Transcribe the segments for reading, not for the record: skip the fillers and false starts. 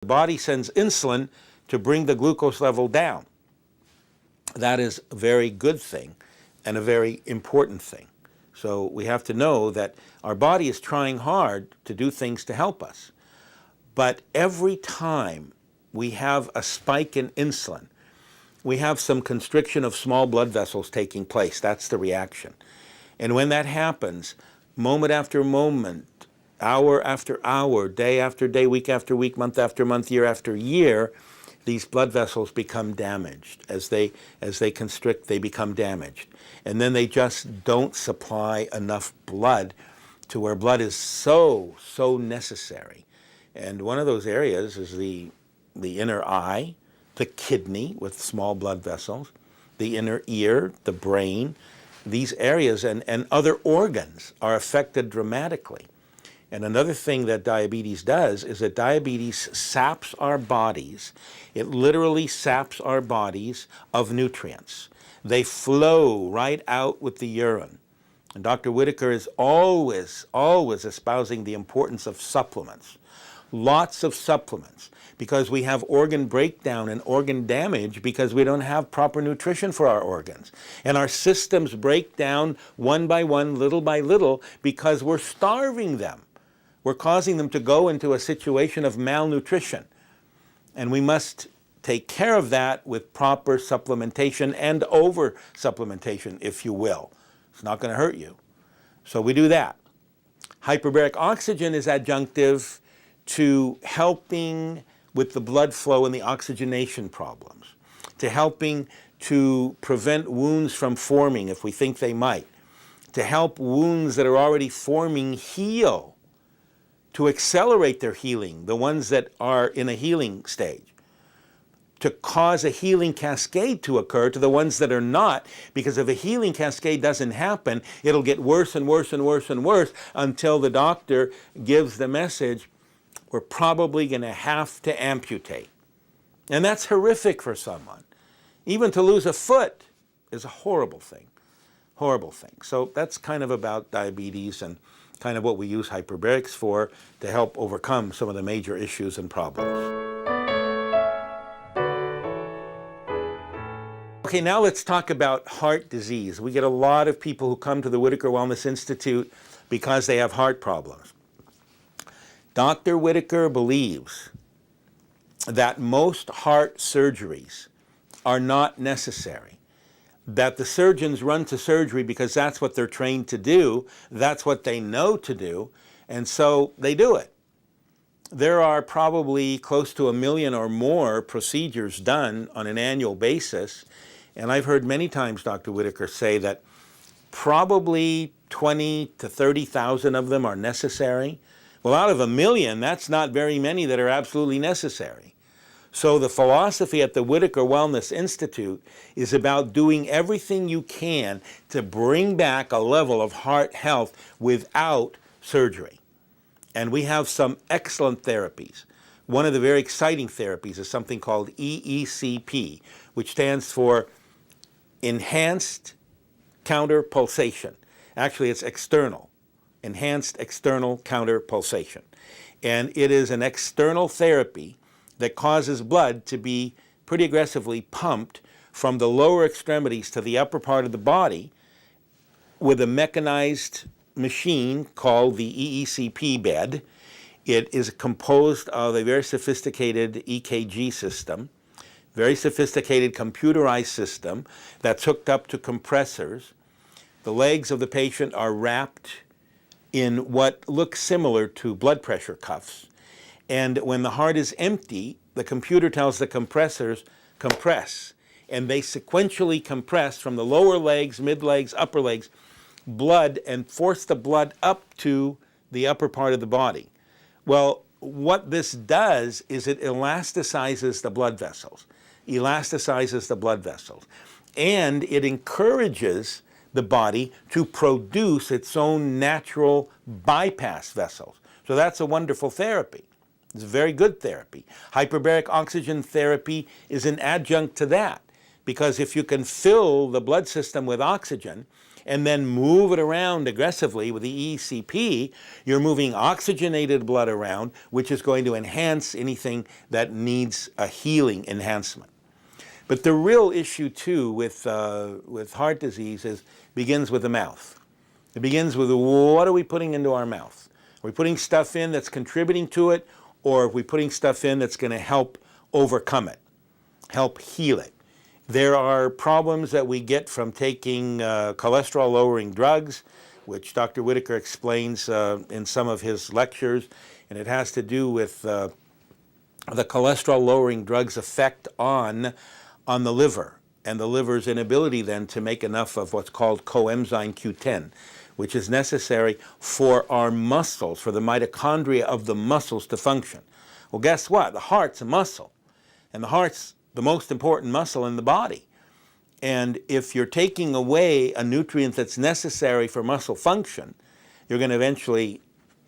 The body sends insulin to bring the glucose level down. That is a very good thing and a very important thing. So we have to know that our body is trying hard to do things to help us. But every time we have a spike in insulin, we have some constriction of small blood vessels taking place. That's the reaction. And when that happens, moment after moment, hour after hour, day after day, week after week, month after month, year after year, these blood vessels become damaged. As they constrict, they become damaged. And then they just don't supply enough blood to where blood is so necessary. And one of those areas is the inner eye, the kidney with small blood vessels, the inner ear, the brain. These areas and other organs are affected dramatically. And another thing that diabetes does is that diabetes saps our bodies. It literally saps our bodies of nutrients. They flow right out with the urine. And Dr. Whitaker is always espousing the importance of supplements. Lots of supplements, because we have organ breakdown and organ damage because we don't have proper nutrition for our organs. And our systems break down one by one, little by little, because we're starving them. We're causing them to go into a situation of malnutrition. And we must take care of that with proper supplementation and over-supplementation, if you will. It's not going to hurt you. So we do that. Hyperbaric oxygen is adjunctive to helping with the blood flow and the oxygenation problems, to helping to prevent wounds from forming if we think they might, to help wounds that are already forming heal, to accelerate their healing, the ones that are in a healing stage, to cause a healing cascade to occur to the ones that are not, because if a healing cascade doesn't happen, it'll get worse and worse and worse and worse until the doctor gives the message, we're probably going to have to amputate. And that's horrific for someone. Even to lose a foot is a horrible thing. Horrible thing. So that's kind of about diabetes and kind of what we use hyperbarics for to help overcome some of the major issues and problems. Okay, now let's talk about heart disease. We get a lot of people who come to the Whitaker Wellness Institute because they have heart problems. Dr. Whitaker believes that most heart surgeries are not necessary, that the surgeons run to surgery because that's what they're trained to do, that's what they know to do, and so they do it. There are probably close to 1 million or more procedures done on an annual basis, and I've heard many times Dr. Whitaker say that probably 20 to 30,000 of them are necessary. Well, out of 1 million, that's not very many that are absolutely necessary. So the philosophy at the Whitaker Wellness Institute is about doing everything you can to bring back a level of heart health without surgery. And we have some excellent therapies. One of the very exciting therapies is something called EECP, which stands for Enhanced Counter Pulsation. Actually, it's external. Enhanced external counter pulsation. And it is an external therapy that causes blood to be pretty aggressively pumped from the lower extremities to the upper part of the body with a mechanized machine called the EECP bed. It is composed of a very sophisticated EKG system, very sophisticated computerized system that's hooked up to compressors. The legs of the patient are wrapped in what looks similar to blood pressure cuffs. And when the heart is empty, the computer tells the compressors, compress. And they sequentially compress from the lower legs, mid legs, upper legs, blood, and force the blood up to the upper part of the body. Well, what this does is it elasticizes the blood vessels. And it encourages the body to produce its own natural bypass vessels. So that's a wonderful therapy. It's a very good therapy. Hyperbaric oxygen therapy is an adjunct to that, because if you can fill the blood system with oxygen, and then move it around aggressively with the ECP, you're moving oxygenated blood around, which is going to enhance anything that needs a healing enhancement. But the real issue too with heart disease begins with the mouth. It begins with what are we putting into our mouth? Are we putting stuff in that's contributing to it, or are we putting stuff in that's going to help overcome it, help heal it? There are problems that we get from taking cholesterol-lowering drugs, which Dr. Whitaker explains in some of his lectures, and it has to do with the cholesterol-lowering drugs' effect on the liver, and the liver's inability then to make enough of what's called coenzyme Q10, which is necessary for our muscles, for the mitochondria of the muscles to function. Well, guess what? The heart's a muscle, and the heart's the most important muscle in the body. And if you're taking away a nutrient that's necessary for muscle function, you're going to eventually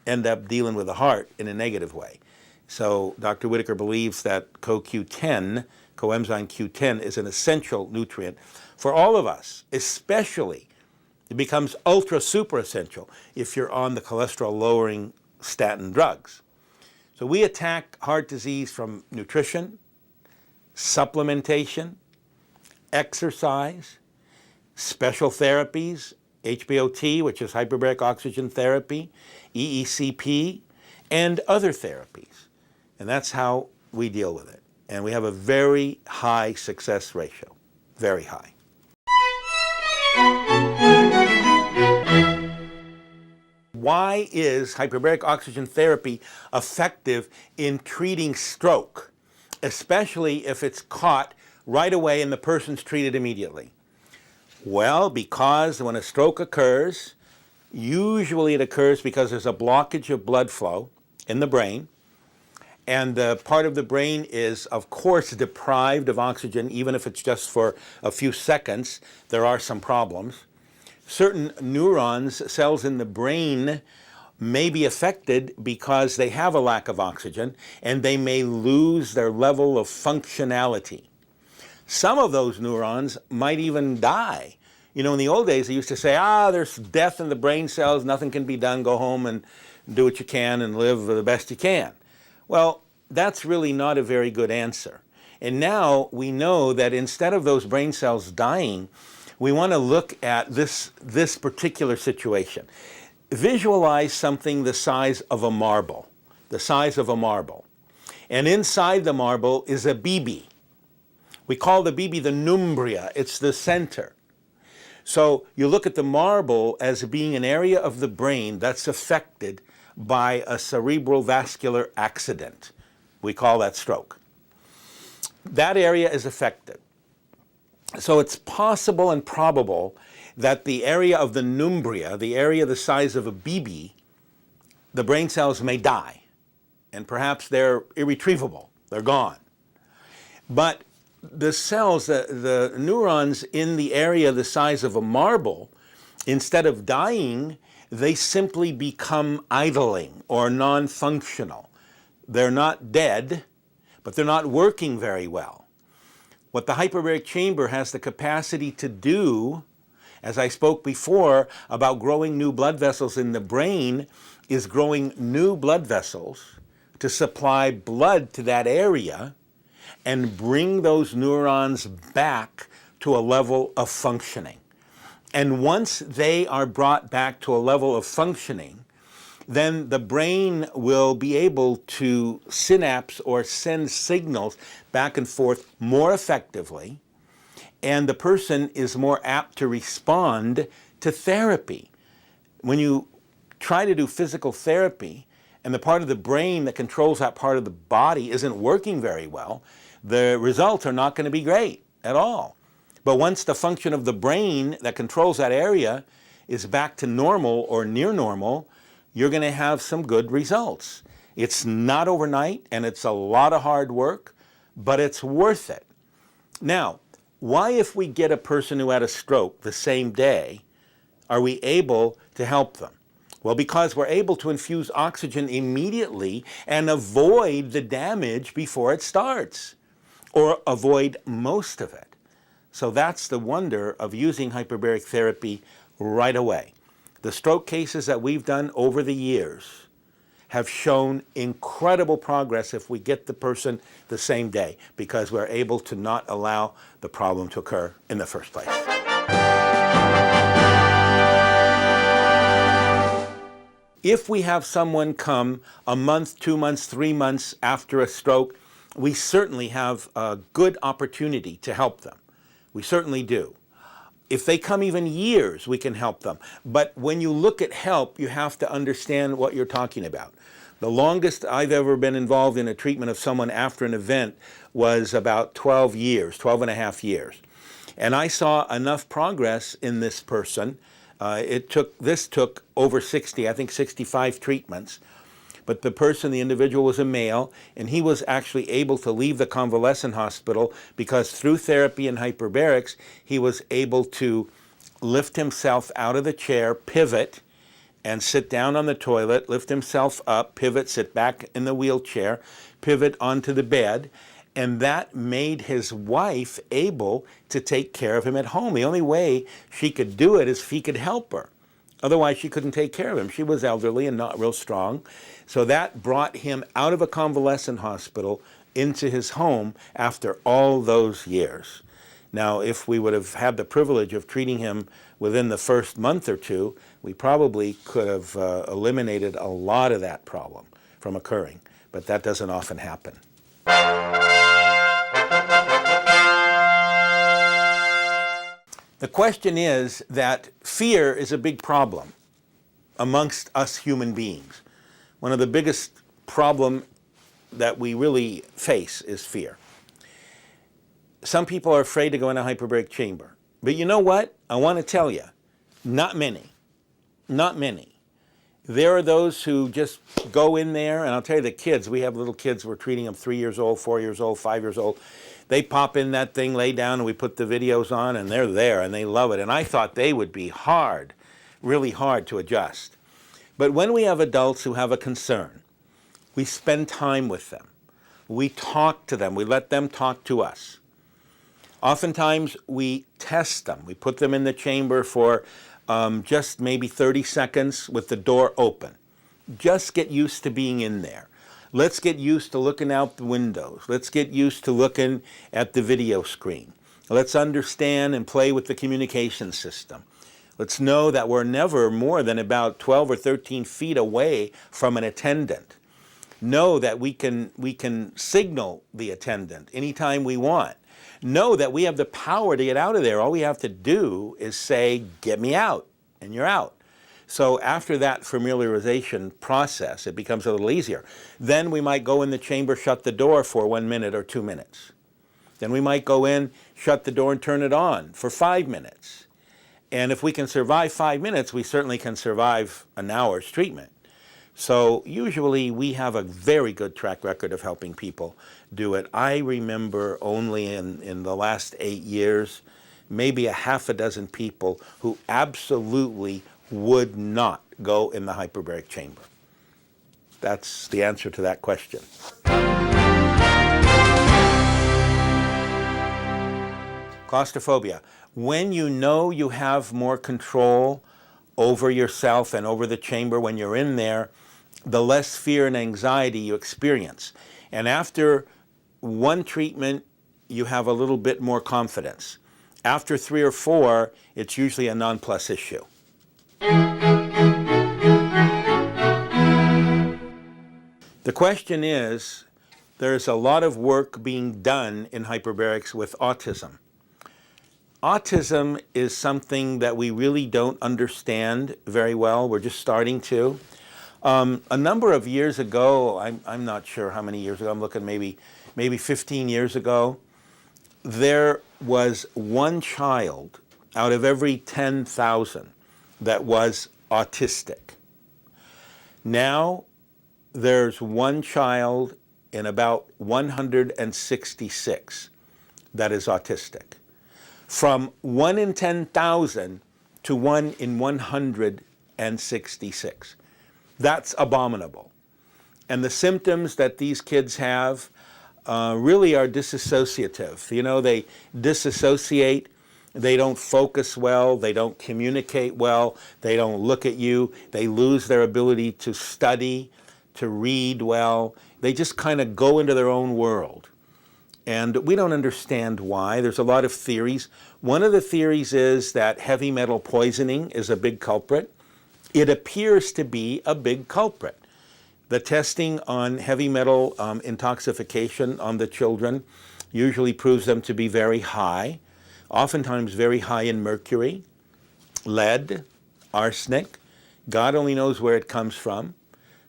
end up dealing with the heart in a negative way. So Dr. Whitaker believes that coenzyme Q10 is an essential nutrient for all of us, especially it becomes ultra super essential if you're on the cholesterol lowering statin drugs. So we attack heart disease from nutrition, supplementation, exercise, special therapies, HBOT, which is hyperbaric oxygen therapy, EECP, and other therapies. And that's how we deal with it. And we have a very high success ratio, very high. Why is hyperbaric oxygen therapy effective in treating stroke, especially if it's caught right away and the person's treated immediately? Well, because when a stroke occurs, usually it occurs because there's a blockage of blood flow in the brain, and the part of the brain is, of course, deprived of oxygen, even if it's just for a few seconds. There are some problems. Certain neurons, cells in the brain, may be affected because they have a lack of oxygen, and they may lose their level of functionality. Some of those neurons might even die. You know, in the old days, they used to say, there's death in the brain cells, nothing can be done, go home and do what you can and live the best you can. Well, that's really not a very good answer. And now we know that instead of those brain cells dying, we want to look at this particular situation. Visualize something the size of a marble, the size of a marble. And inside the marble is a BB. We call the BB the numbria. It's the center. So you look at the marble as being an area of the brain that's affected by a cerebral vascular accident. We call that stroke. That area is affected. So it's possible and probable that the area of the numbria, the area the size of a BB, the brain cells may die. And perhaps they're irretrievable. They're gone. But the cells, the neurons in the area the size of a marble, instead of dying, they simply become idling or non-functional. They're not dead, but they're not working very well. What the hyperbaric chamber has the capacity to do, as I spoke before about growing new blood vessels in the brain, is growing new blood vessels to supply blood to that area and bring those neurons back to a level of functioning. And once they are brought back to a level of functioning, then the brain will be able to synapse or send signals back and forth more effectively, and the person is more apt to respond to therapy. When you try to do physical therapy and the part of the brain that controls that part of the body isn't working very well, the results are not going to be great at all. But once the function of the brain that controls that area is back to normal or near normal, you're going to have some good results. It's not overnight, and it's a lot of hard work, but it's worth it. Now, why, if we get a person who had a stroke the same day, are we able to help them? Well, because we're able to infuse oxygen immediately and avoid the damage before it starts, or avoid most of it. So that's the wonder of using hyperbaric therapy right away. The stroke cases that we've done over the years have shown incredible progress if we get the person the same day, because we're able to not allow the problem to occur in the first place. If we have someone come a month, 2 months, 3 months after a stroke, we certainly have a good opportunity to help them. We certainly do. If they come even years, we can help them. But when you look at help, you have to understand what you're talking about. The longest I've ever been involved in a treatment of someone after an event was about 12 years, 12 and a half years. And I saw enough progress in this person. This took over 60, I think 65 treatments. But the individual was a male, and he was actually able to leave the convalescent hospital because through therapy and hyperbarics, he was able to lift himself out of the chair, pivot, and sit down on the toilet, lift himself up, pivot, sit back in the wheelchair, pivot onto the bed. And that made his wife able to take care of him at home. The only way she could do it is if he could help her. Otherwise, she couldn't take care of him. She was elderly and not real strong. So that brought him out of a convalescent hospital into his home after all those years. Now, if we would have had the privilege of treating him within the first month or two, we probably could have eliminated a lot of that problem from occurring. But that doesn't often happen. The question is that fear is a big problem amongst us human beings. One of the biggest problems that we really face is fear. Some people are afraid to go in a hyperbaric chamber. But you know what? I want to tell you, not many. Not many. There are those who just go in there, and I'll tell you, the kids, we have little kids, we're treating them 3 years old, 4 years old, 5 years old. They pop in that thing, lay down, and we put the videos on, and they're there, and they love it. And I thought they would be hard, really hard to adjust. But when we have adults who have a concern, we spend time with them. We talk to them. We let them talk to us. Oftentimes, we test them. We put them in the chamber for just maybe 30 seconds with the door open. Just get used to being in there. Let's get used to looking out the windows. Let's get used to looking at the video screen. Let's understand and play with the communication system. Let's know that we're never more than about 12 or 13 feet away from an attendant. Know that we can signal the attendant anytime we want. Know that we have the power to get out of there. All we have to do is say, "Get me out," and you're out. So after that familiarization process, it becomes a little easier. Then we might go in the chamber, shut the door for 1 minute or 2 minutes. Then we might go in, shut the door, and turn it on for 5 minutes. And if we can survive 5 minutes, we certainly can survive an hour's treatment. So usually we have a very good track record of helping people do it. I remember only in the last 8 years, maybe a half a dozen people who absolutely would not go in the hyperbaric chamber. That's the answer to that question. Claustrophobia. When you know you have more control over yourself and over the chamber when you're in there, the less fear and anxiety you experience. And after one treatment, you have a little bit more confidence. After 3 or 4, it's usually a non-plus issue. The question is, there's a lot of work being done in hyperbarics with autism. Autism is something that we really don't understand very well. We're just starting to. A number of years ago, I'm not sure how many years ago, I'm looking maybe 15 years ago, there was one child out of every 10,000 that was autistic. Now, there's one child in about 166 that is autistic. From 1 in 10,000 to 1 in 166. That's abominable. And the symptoms that these kids have really are dissociative. You know, they disassociate They don't focus well, they don't communicate well, they don't look at you, they lose their ability to study, to read well. They just kind of go into their own world. And we don't understand why. There's a lot of theories. One of the theories is that heavy metal poisoning is a big culprit. It appears to be a big culprit. The testing on heavy metal intoxication on the children usually proves them to be very high, oftentimes very high in mercury, lead, arsenic. God only knows where it comes from.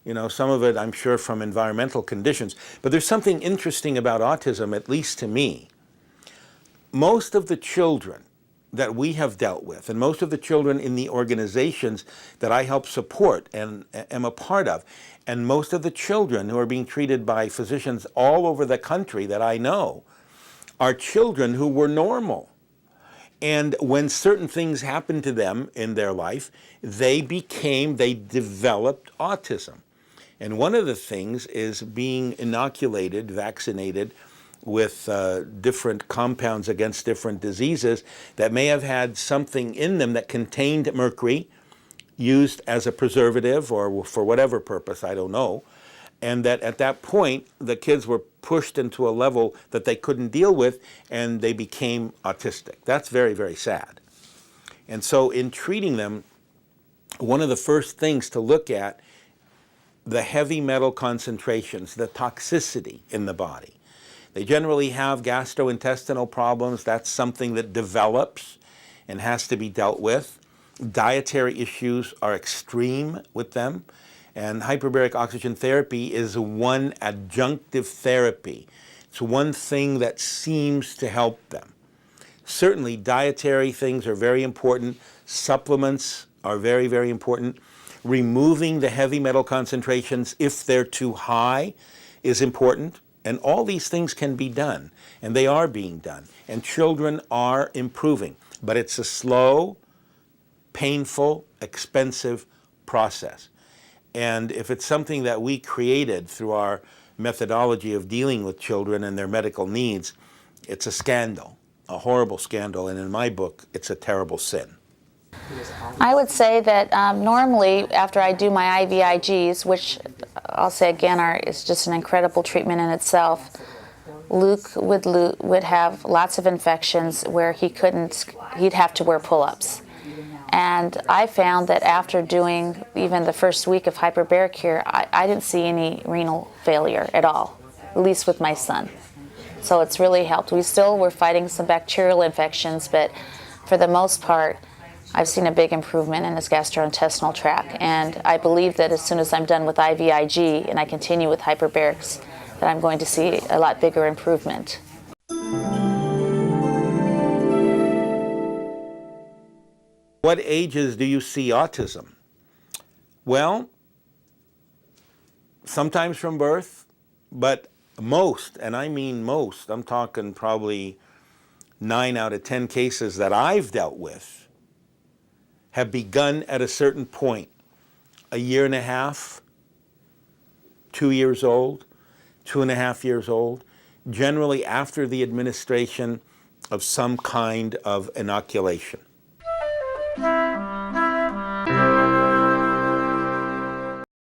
You know, some of it, I'm sure, from environmental conditions. But there's something interesting about autism, at least to me. Most of the children that we have dealt with, and most of the children in the organizations that I help support and am a part of, and most of the children who are being treated by physicians all over the country that I know, are children who were normal. And when certain things happened to them in their life, they developed autism. And one of the things is being inoculated, vaccinated with different compounds against different diseases that may have had something in them that contained mercury, used as a preservative or for whatever purpose, I don't know. And that at that point, the kids were pushed into a level that they couldn't deal with, and they became autistic. That's very, very sad. And so in treating them, one of the first things to look at, the heavy metal concentrations, the toxicity in the body. They generally have gastrointestinal problems. That's something that develops and has to be dealt with. Dietary issues are extreme with them. And hyperbaric oxygen therapy is one adjunctive therapy. It's one thing that seems to help them. Certainly, dietary things are very important. Supplements are very, very important. Removing the heavy metal concentrations, if they're too high, is important. And all these things can be done, and they are being done. And children are improving. But it's a slow, painful, expensive process. And if it's something that we created through our methodology of dealing with children and their medical needs, it's a scandal, a horrible scandal. And in my book, it's a terrible sin. I would say that normally after I do my IVIGs, which I'll say again is just an incredible treatment in itself, Luke would have lots of infections where he'd have to wear pull-ups. And I found that after doing even the first week of hyperbaric here, I didn't see any renal failure at all, at least with my son. So it's really helped. We still were fighting some bacterial infections, but for the most part, I've seen a big improvement in his gastrointestinal tract. And I believe that as soon as I'm done with IVIG and I continue with hyperbarics, that I'm going to see a lot bigger improvement. What ages do you see autism? Well, sometimes from birth, but most, and I mean most, I'm talking probably 9 out of 10 cases that I've dealt with, have begun at a certain point, a year and a half, 2 years old, 2.5 years old, generally after the administration of some kind of inoculation.